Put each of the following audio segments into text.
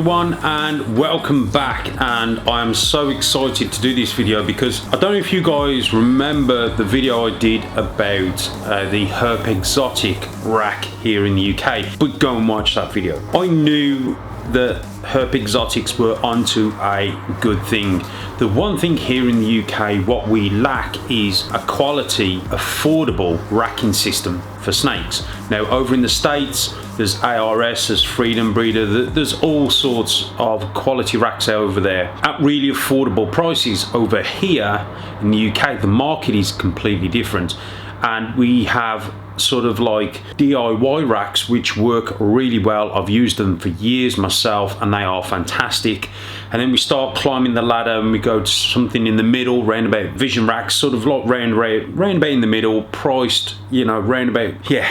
everyone, and welcome back. And I am so excited to do this video because I don't know if you guys remember the video I did about the Herp Exotic rack here in the UK, but go and watch that video. I knew that Herp Exotics were onto a good thing. The one thing here in the UK, what we lack is a quality, affordable racking system for snakes. Now over in the States, there's ARS, there's Freedom Breeder, there's all sorts of quality racks over there at really affordable prices. Over here in the UK, the market is completely different, and we have sort of like DIY racks which work really well. I've used them for years myself and they are fantastic. And then we start climbing the ladder and we go to something in the middle, roundabout vision racks, sort of like roundabout in the middle, priced, you know, roundabout, yeah.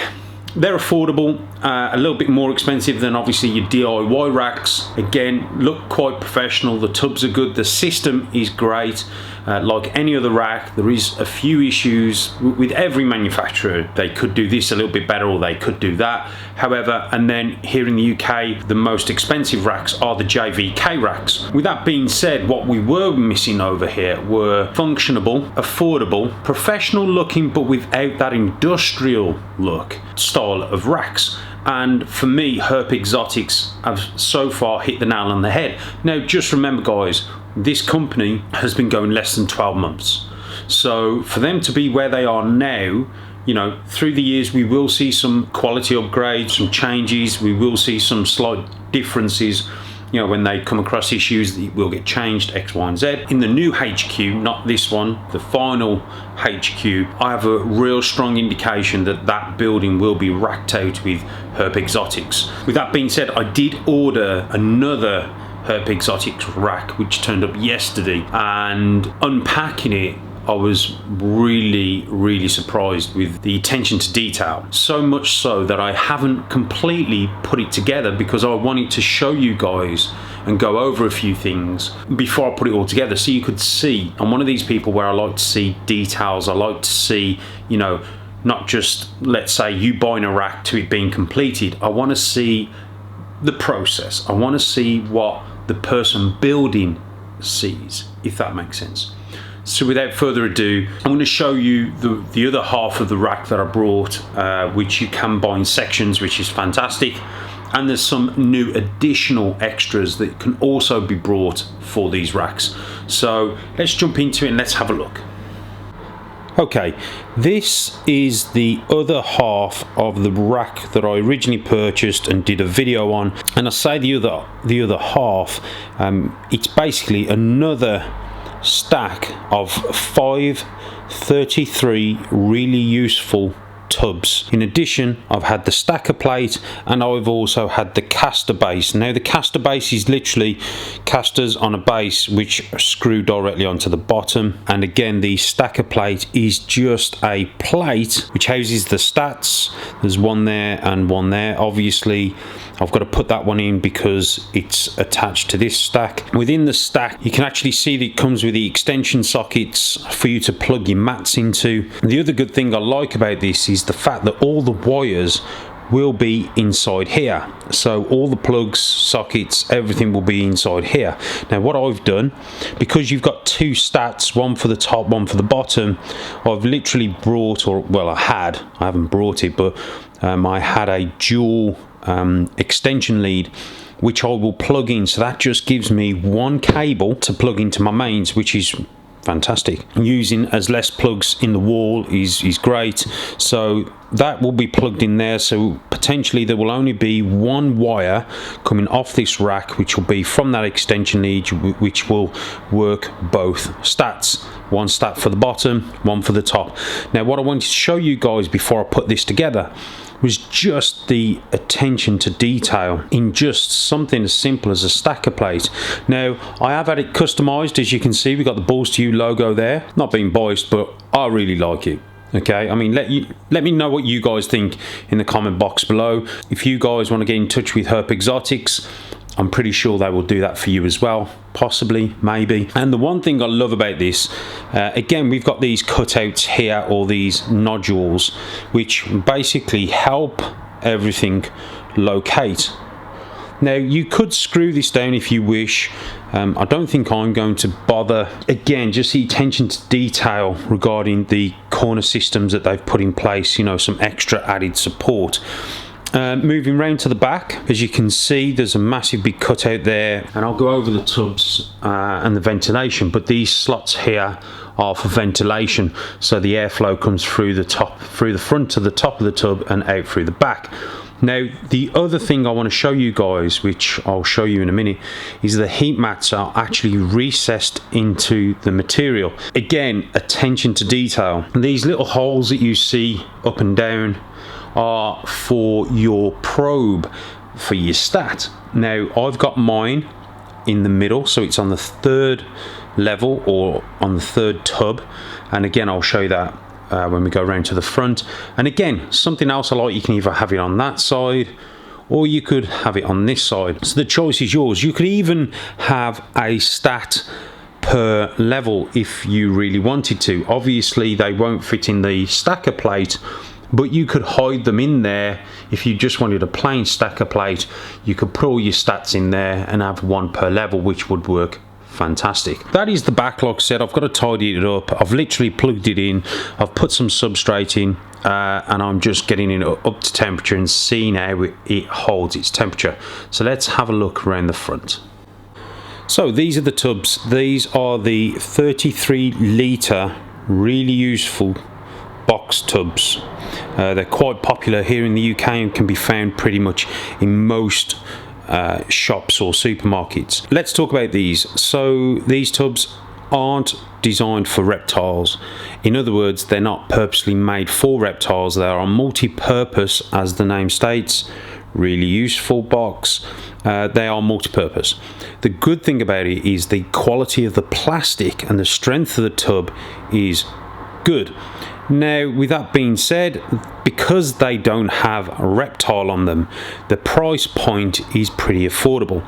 They're affordable, a little bit more expensive than obviously your DIY racks. Again, look quite professional, the tubs are good, the system is great. Like any other rack, there is a few issues with every manufacturer. They could do this a little bit better or they could do that. However, and then here in the UK, the most expensive racks are the JVK racks. With that being said, what we were missing over here were functionable, affordable, professional looking, but without that industrial look style of racks. And for me, Herp Exotics have so far hit the nail on the head. Now, just remember guys, this company has been going less than 12 months. So for them to be where they are now, you know, through the years, we will see some quality upgrades, some changes. We will see some slight differences. You know, when they come across issues, it will get changed, X, Y, and Z. In the new HQ, not this one, the final HQ, I have a real strong indication that that building will be racked out with Herp Exotics. With that being said, I did order another Herp Exotics rack, which turned up yesterday, and unpacking it, I was really surprised with the attention to detail. So much so that I haven't completely put it together because I wanted to show you guys and go over a few things before I put it all together so you could see. I'm one of these people where I like to see details. I like to see, you know, not just, let's say, you buying a rack to it being completed. I want to see the process. I want to see what the person building sees, if that makes sense. So without further ado, I'm going to show you the other half of the rack that I brought, which you can buy in sections, which is fantastic. And there's some new additional extras that can also be brought for these racks. So let's jump into it and let's have a look. Okay, this is the other half of the rack that I originally purchased and did a video on. And I say the other half, it's basically another stack of 533 really useful tubs. In addition, I've had the stacker plate and I've also had the caster base. Now the caster base is literally casters on a base which screw directly onto the bottom, and again the stacker plate is just a plate which houses the stats. There's one there and one there. Obviously I've got to put that one in because it's attached to this stack. Within the stack, you can actually see that it comes with the extension sockets for you to plug your mats into. And the other good thing I like about this is the fact that all the wires will be inside here. So all the plugs, sockets, everything will be inside here. Now what I've done, because you've got two stats, one for the top, one for the bottom, I've literally brought, or well I haven't brought it, but I had a dual extension lead which I will plug in, so that just gives me one cable to plug into my mains, which is fantastic. Using as less plugs in the wall is great, so that will be plugged in there. So potentially there will only be one wire coming off this rack, which will be from that extension lead, which will work both stats. One stat for the bottom, one for the top. Now what I wanted to show you guys before I put this together was just the attention to detail in just something as simple as a stacker plate. Now I have had it customized, as you can see. We've got the Balls to You logo there. Not being biased, but I really like it. Okay, I mean, let me know what you guys think in the comment box below. If you guys want to get in touch with Herp Exotics, I'm pretty sure they will do that for you as well, possibly, maybe. And the one thing I love about this, again, we've got these cutouts here, or these nodules, which basically help everything locate. Now you could screw this down if you wish. I don't think I'm going to bother. Again, just the attention to detail regarding the corner systems that they've put in place, you know, some extra added support. Moving round to the back, as you can see, there's a massive big cutout there, and I'll go over the tubs and the ventilation, but these slots here are for ventilation, so the airflow comes through the top, through the front to the top of the tub and out through the back. Now the other thing I want to show you guys, which I'll show you in a minute, is the heat mats are actually recessed into the material. Again, attention to detail. These little holes that you see up and down are for your probe for your stat. Now I've got mine in the middle, so it's on the third level or on the third tub, and again I'll show you that when we go around to the front. And again, something else I like, you can either have it on that side or you could have it on this side, so the choice is yours. You could even have a stat per level if you really wanted to. Obviously they won't fit in the stacker plate, but you could hide them in there. If you just wanted a plain stacker plate, you could put all your stats in there and have one per level, which would work fantastic. That is the backlog set. I've got to tidy it up. I've literally plugged it in, I've put some substrate in, and I'm just getting it up to temperature and seeing how it holds its temperature. So let's have a look around the front. So these are the tubs. These are the 33 litre really useful box tubs. They're quite popular here in the UK and can be found pretty much in most shops or supermarkets. Let's talk about these. So these tubs aren't designed for reptiles. In other words, they're not purposely made for reptiles. They are multi-purpose, as the name states. Really useful box. They are multi-purpose. The good thing about it is the quality of the plastic and the strength of the tub is good. Now, with that being said, because they don't have a reptile on them, the price point is pretty affordable.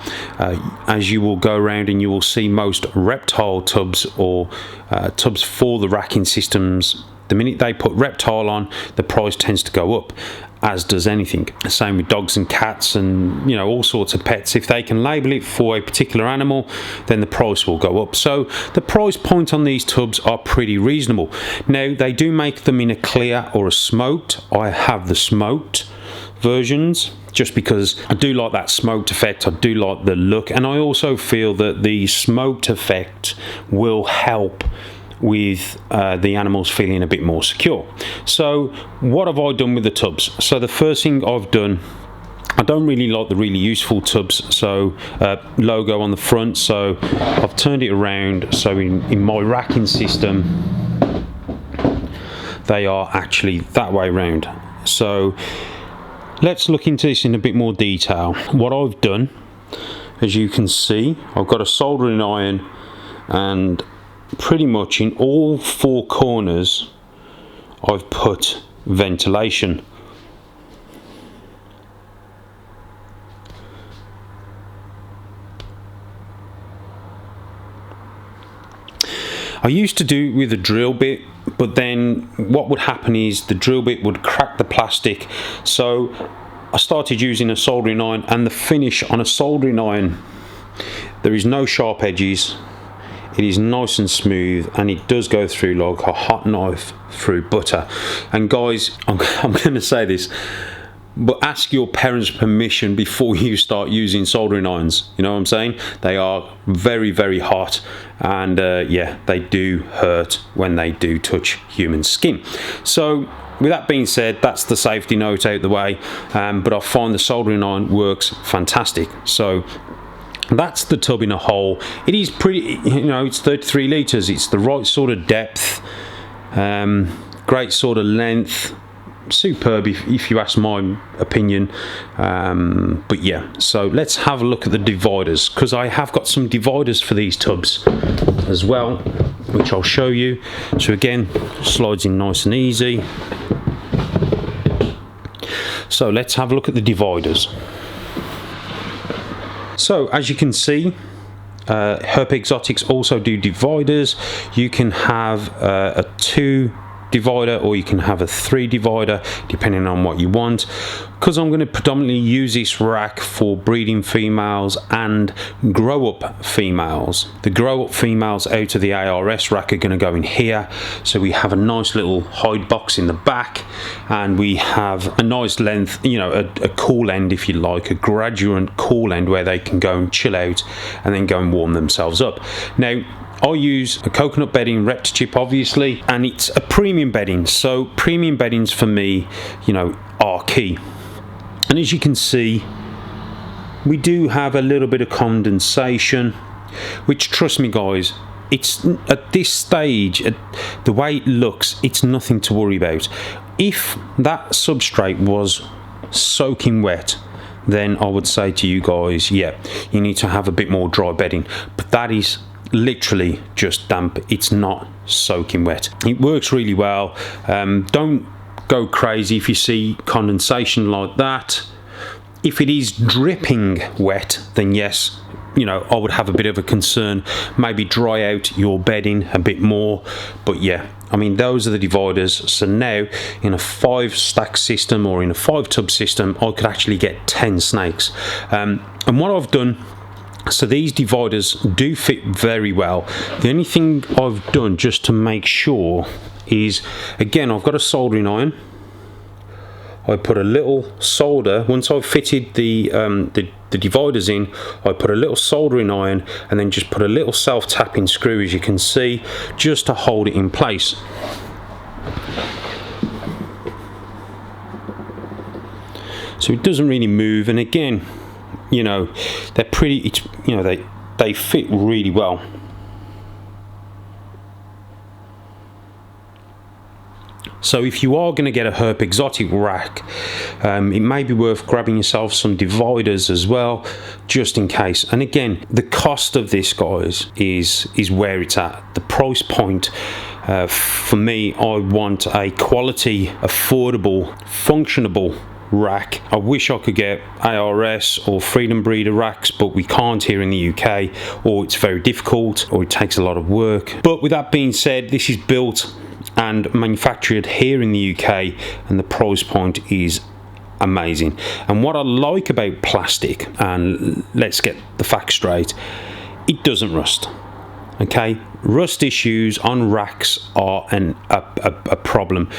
As you will go around and you will see most reptile tubs or tubs for the racking systems, the minute they put reptile on, the price tends to go up, as does anything. Same with dogs and cats and, you know, all sorts of pets. If they can label it for a particular animal, then the price will go up. So the price point on these tubs are pretty reasonable. Now, they do make them in a clear or a smoked. I have the smoked versions just because I do like that smoked effect. I do like the look, and I also feel that the smoked effect will help with the animals feeling a bit more secure. So what have I done with the tubs? So the first thing I've done, I don't really like the really useful tubs, so logo on the front, so I've turned it around, so in my racking system they are actually that way around. So let's look into this in a bit more detail. What I've done, as you can see, I've got a soldering iron, and pretty much in all four corners I've put ventilation. I used to do it with a drill bit, but then what would happen is the drill bit would crack the plastic, so I started using a soldering iron, and the finish on a soldering iron, there is no sharp edges. It is nice and smooth, and it does go through like a hot knife through butter. And guys, I'm going to say this, but ask your parents' permission before you start using soldering irons. You know what I'm saying? They are very, very hot, and yeah, they do hurt when they do touch human skin. So with that being said, that's the safety note out the way, but I find the soldering iron works fantastic. So that's the tub in a whole. It is pretty, you know, it's 33 litres, it's the right sort of depth, great sort of length, superb if you ask my opinion. But yeah, so let's have a look at the dividers, because I have got some dividers for these tubs as well, which I'll show you. So again, slides in nice and easy. So let's have a look at the dividers. So as you can see, Herp Exotics also do dividers. You can have a 2 divider, or you can have a 3 divider depending on what you want. Because I'm going to predominantly use this rack for breeding females and grow up females. The grow up females out of the ARS rack are going to go in here, so we have a nice little hide box in the back, and we have a nice length, you know, a cool end, if you like, a graduate cool end where they can go and chill out and then go and warm themselves up. Now, I use a coconut bedding Reptichip, obviously, and it's a premium bedding, so premium beddings for me, you know, are key. And as you can see, we do have a little bit of condensation, which, trust me guys, it's at this stage, the way it looks, it's nothing to worry about. If that substrate was soaking wet, then I would say to you guys, yeah, you need to have a bit more dry bedding. But that is literally just damp. It's not soaking wet. It works really well. Don't go crazy if you see condensation like that. If it is dripping wet, then yes, you know, I would have a bit of a concern. Maybe dry out your bedding a bit more. But yeah, I mean, those are the dividers. So now in a 5 stack system or in a 5 tub system, I could actually get 10 snakes. And what I've done, so these dividers do fit very well. The only thing I've done just to make sure is, again, I've got a soldering iron. I put a little solder, once I've fitted the dividers in, I put a little soldering iron and then just put a little self-tapping screw, as you can see, just to hold it in place. So it doesn't really move, and again, you know, they're pretty, you know, they fit really well. So if you are going to get a Herp Exotic rack, it may be worth grabbing yourself some dividers as well, just in case. And again, the cost of this, guys, is where it's at. The price point, for me, I want a quality, affordable, functionable rack. I wish I could get ARS or Freedom Breeder racks, but we can't here in the UK, or it's very difficult, or it takes a lot of work. But with that being said, this is built and manufactured here in the UK, and the price point is amazing. And what I like about plastic, and let's get the facts straight, it doesn't rust. Okay, rust issues on racks are a problem.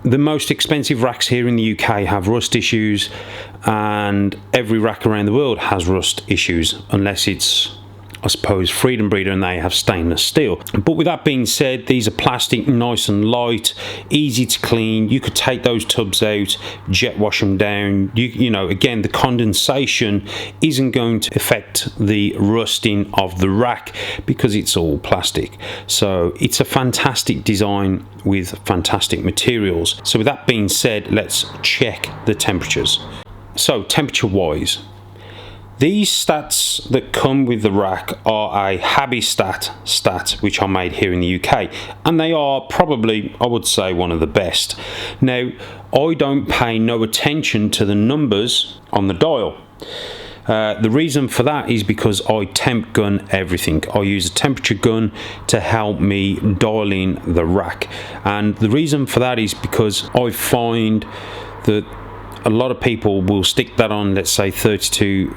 The most expensive racks here in the UK have rust issues, and every rack around the world has rust issues, unless it's, I suppose, Freedom Breeder and they have stainless steel. But with that being said, these are plastic, nice and light, easy to clean. You could take those tubs out, jet wash them down. You know, again, the condensation isn't going to affect the rusting of the rack because it's all plastic. So it's a fantastic design with fantastic materials. So with that being said, let's check the temperatures. So temperature wise, these stats that come with the rack are a Habistat which are made here in the UK, and they are probably, I would say, one of the best. Now, I don't pay no attention to the numbers on the dial. The reason for that is because I temp gun everything. I use a temperature gun to help me dial in the rack, and the reason for that is because I find that a lot of people will stick that on, let's say 32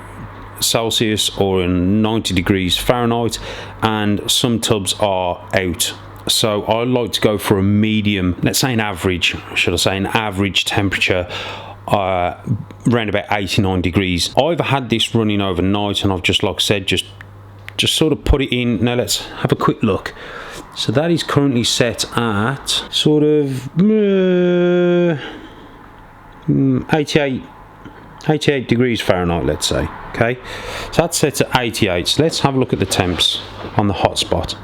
Celsius or in 90 degrees Fahrenheit, and some tubs are out. So I like to go for a medium, let's say an average, should I say an average temperature, around about 89 degrees. I've had this running overnight, and I've just, like I said, just sort of put it in. Now let's have a quick look. So that is currently set at sort of 88 degrees Fahrenheit, let's say. Okay, so that's set at 88. So let's have a look at the temps on the hotspot.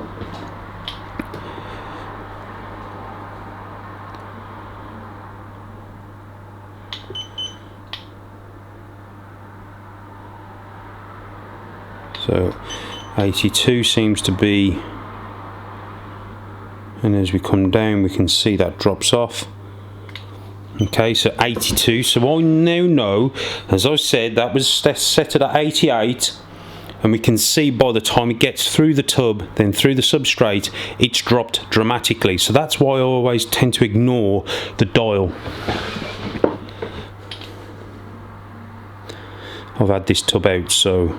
So 82 seems to be, and as we come down we can see that drops off. Okay, so 82. So I now know, as I said, that was set at 88. and we can see by the time it gets through the tub, then through the substrate, it's dropped dramatically. So that's why I always tend to ignore the dial. I've had this tub out, so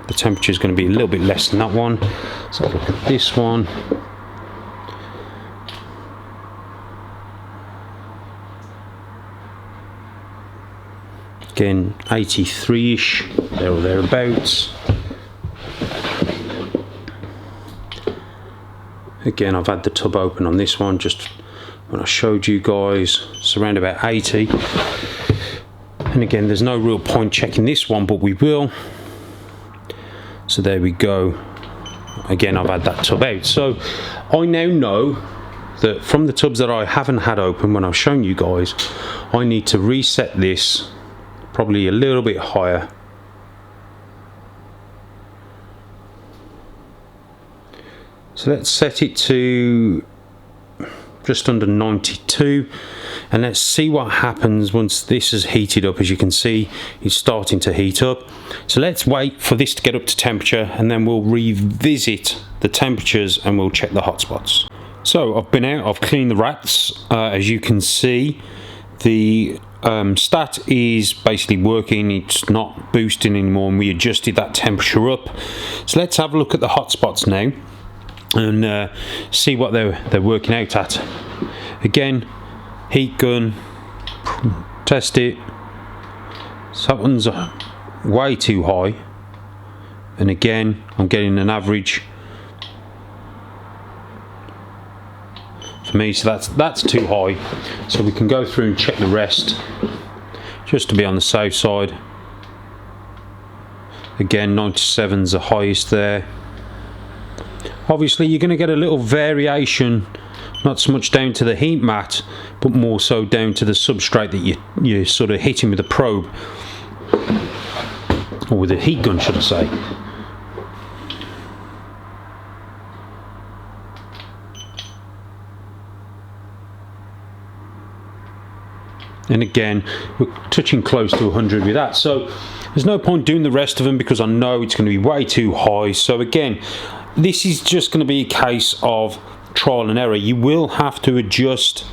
the temperature is going to be a little bit less than that one. So look at this one. Again, 83-ish, there or thereabouts. Again, I've had the tub open on this one just when I showed you guys. It's around about 80. And again, there's no real point checking this one, but we will. So there we go. Again, I've had that tub out. So I now know that from the tubs that I haven't had open when I've shown you guys, I need to reset this probably a little bit higher. So let's set it to just under 92, and let's see what happens once this is heated up. As you can see, it's starting to heat up. So let's wait for this to get up to temperature, and then we'll revisit the temperatures and we'll check the hotspots. So I've been out, I've cleaned the racks. As you can see, the stat is basically working, it's not boosting anymore, and we adjusted that temperature up. So let's have a look at the hotspots now and see what they're working out at. Again, heat gun, test it. So that one's way too high, and again I'm getting an average for me, so that's too high. So we can go through and check the rest just to be on the safe side. Again, 97's the highest there. Obviously you're going to get a little variation, not so much down to the heat mat, but more so down to the substrate that you're sort of hitting with a probe, or with a heat gun, should I say. And again, we're touching close to 100 with that, so there's no point doing the rest of them because I know it's going to be way too high. So again, this is just going to be a case of trial and error. You will have to adjust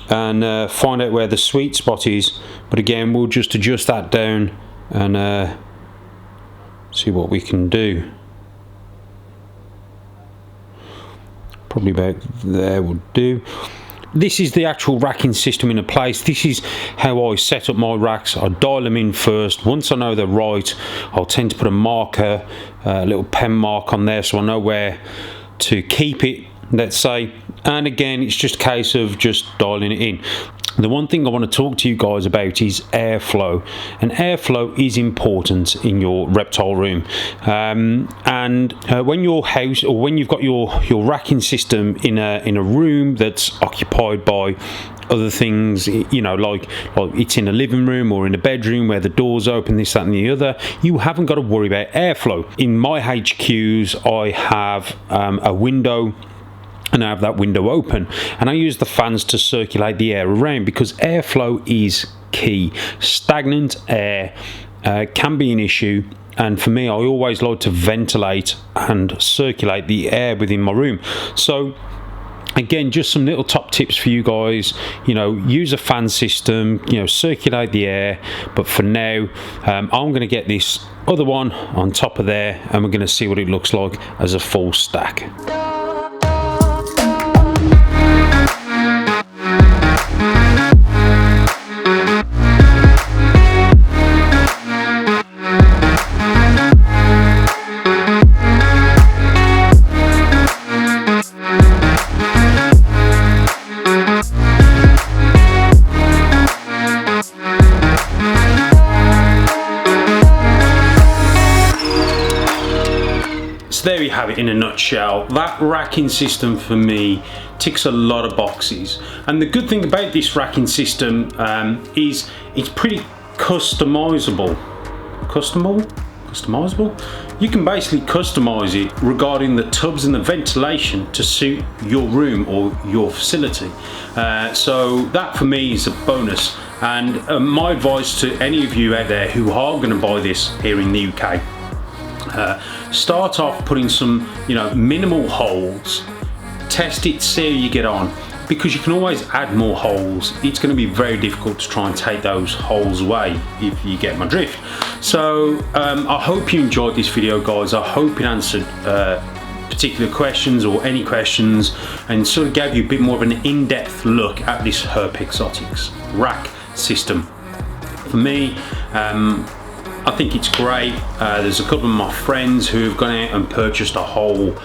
and find out where the sweet spot is, but again, we'll just adjust that down and see what we can do. Probably about there would do. This is the actual racking system in a place. This is how I set up my racks. I dial them in first. Once I know they're right, I'll tend to put a marker, a little pen mark on there, so I know where to keep it, let's say. And again, it's just a case of just dialing it in. The one thing I want to talk to you guys about is airflow, and airflow is important in your reptile room. When your house, or when you've got your racking system in a room that's occupied by other things, you know, like it's in a living room or in a bedroom where the door's open, this, that and the other, you haven't got to worry about airflow. In my HQs, I have a window, and I have that window open, and I use the fans to circulate the air around, because airflow is key. Stagnant air can be an issue, and for me, I always like to ventilate and circulate the air within my room. So again, just some little top tips for you guys. You know, use a fan system, you know, circulate the air. But for now, I'm going to get this other one on top of there, and we're going to see what it looks like as a full stack. So there you have it in a nutshell. That racking system for me ticks a lot of boxes, and the good thing about this racking system is it's pretty customizable. You can basically customize it regarding the tubs and the ventilation to suit your room or your facility. So that for me is a bonus, and my advice to any of you out there who are going to buy this here in the UK, Start off putting some, minimal holes. Test it, see how you get on, because you can always add more holes. It's going to be very difficult to try and take those holes away, if you get my drift. So I hope you enjoyed this video, guys. I hope it answered particular questions or any questions, and sort of gave you a bit more of an in-depth look at this Herp Exotics rack system. For me, I think it's great. There's a couple of my friends who have gone out and purchased a whole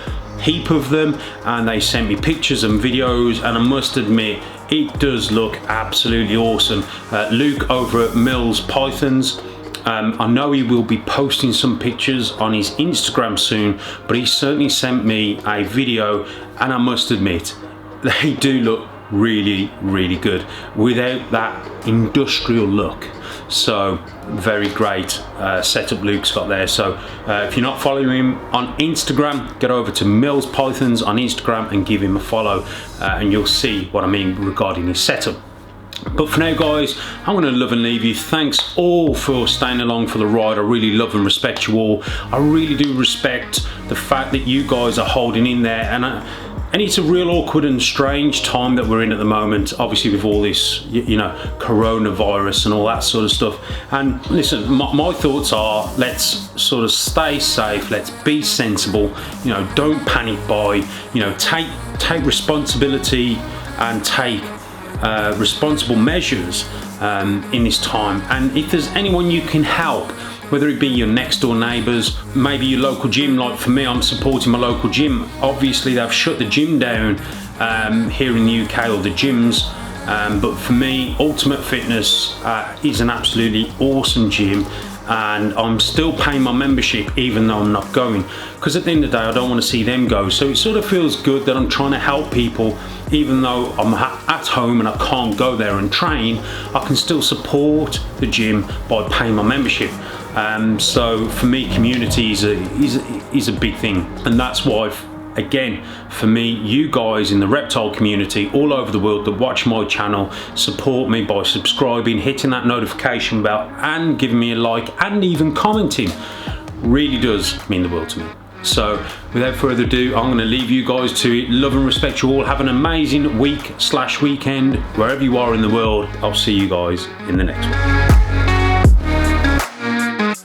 heap of them, and they sent me pictures and videos, and I must admit it does look absolutely awesome. Luke over at Mills Pythons, I know he will be posting some pictures on his Instagram soon, but he certainly sent me a video, and I must admit they do look really, really good without that industrial look. So very great setup Luke's got there. So if you're not following him on Instagram, get over to Mills Pythons on Instagram and give him a follow, and you'll see what I mean regarding his setup. But for now, guys, I'm going to love and leave you. Thanks all for staying along for the ride. I really love and respect you all. I really do respect the fact that you guys are holding in there, and it's a real awkward and strange time that we're in at the moment, obviously with all this, coronavirus and all that sort of stuff. And listen, my thoughts are, let's sort of stay safe, let's be sensible, don't panic buy, take responsibility and take responsible measures in this time. And if there's anyone you can help, whether it be your next door neighbours, maybe your local gym. Like for me, I'm supporting my local gym. Obviously they've shut the gym down here in the UK, or the gyms, but for me, Ultimate Fitness is an absolutely awesome gym, and I'm still paying my membership even though I'm not going, because at the end of the day I don't want to see them go. So it sort of feels good that I'm trying to help people, even though I'm at home and I can't go there and train. I can still support the gym by paying my membership. So for me, community is a big thing, and that's why, again, for me, you guys in the reptile community all over the world that watch my channel support me by subscribing, hitting that notification bell, and giving me a like, and even commenting. Really does mean the world to me. So without further ado, I'm going to leave you guys to it. Love and respect you all. Have an amazing week/weekend wherever you are in the world. I'll see you guys in the next one.